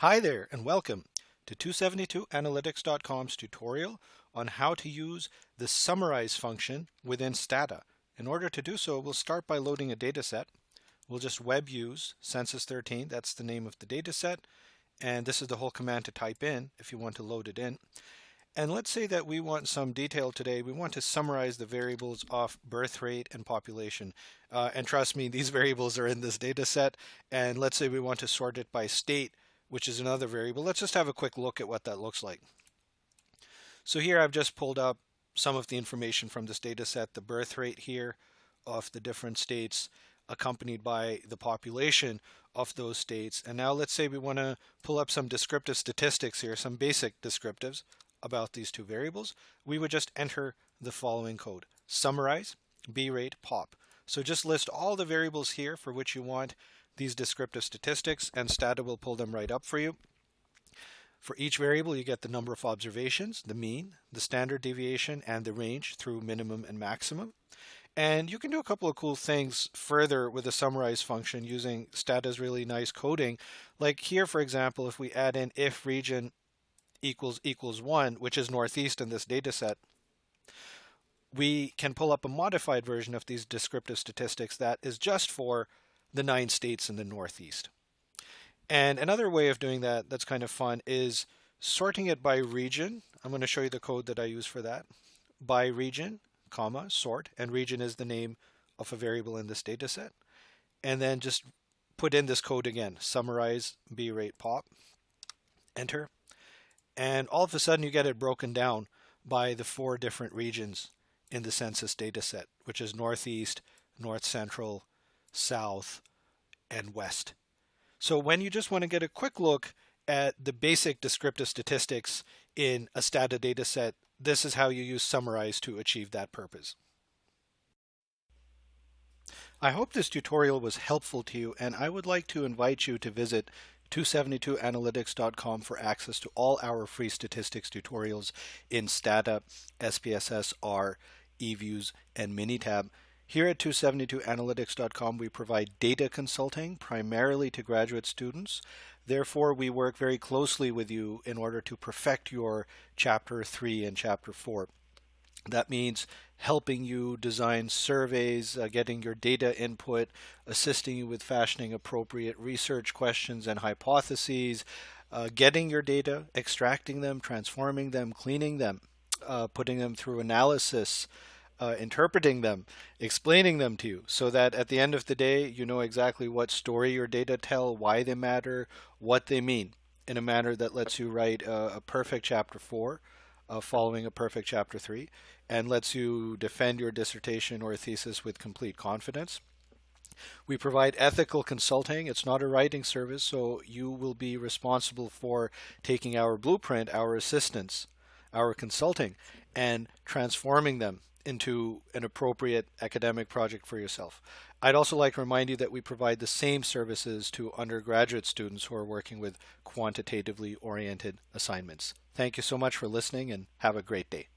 Hi there and welcome to 272analytics.com's tutorial on how to use the summarize function within Stata. In order to do so, we'll start by loading a dataset. We'll just web use census 13, that's the name of the dataset, and this is the whole command to type in if you want to load it in. And let's say that we want some detail today. We want to summarize the variables of birth rate and population. And trust me, these variables are in this data set. And let's say we want to sort it by state, which is another variable. Let's just have a quick look at what that looks like. So here I've just pulled up some of the information from this data set, the birth rate here of the different states, accompanied by the population of those states. And now let's say we want to pull up some descriptive statistics here, some basic descriptives about these two variables. We would just enter the following code: summarize, B rate, pop. So just list all the variables here for which you want these descriptive statistics, and Stata will pull them right up for you. For each variable, you get the number of observations, the mean, the standard deviation, and the range through minimum and maximum. And you can do a couple of cool things further with the summarize function using Stata's really nice coding. Like here, for example, if we add in if region equals 1, which is northeast in this data set, we can pull up a modified version of these descriptive statistics that is just for the 9 states in the Northeast. And another way of doing that that's kind of fun is sorting it by region. I'm going to show you the code that I use for that. By region, comma, sort, and region is the name of a variable in this data set. And then just put in this code again, summarize, B rate, pop, enter. And all of a sudden you get it broken down by the 4 different regions in the census data set, which is Northeast, North Central, South, and West. So when you just want to get a quick look at the basic descriptive statistics in a Stata data set, this is how you use summarize to achieve that purpose. I hope this tutorial was helpful to you, and I would like to invite you to visit 272analytics.com for access to all our free statistics tutorials in Stata, SPSS, R, eViews, and Minitab. Here at 272analytics.com, we provide data consulting primarily to graduate students. Therefore, we work very closely with you in order to perfect your Chapter 3 and Chapter 4. That means helping you design surveys, getting your data input, assisting you with fashioning appropriate research questions and hypotheses, getting your data, extracting them, transforming them, cleaning them, putting them through analysis, interpreting them, explaining them to you, so that at the end of the day, you know exactly what story your data tell, why they matter, what they mean, in a manner that lets you write a perfect Chapter 4, following a perfect Chapter 3, and lets you defend your dissertation or thesis with complete confidence. We provide ethical consulting. It's not a writing service, so you will be responsible for taking our blueprint, our assistance, our consulting, and transforming them into an appropriate academic project for yourself. I'd also like to remind you that we provide the same services to undergraduate students who are working with quantitatively oriented assignments. Thank you so much for listening, and have a great day.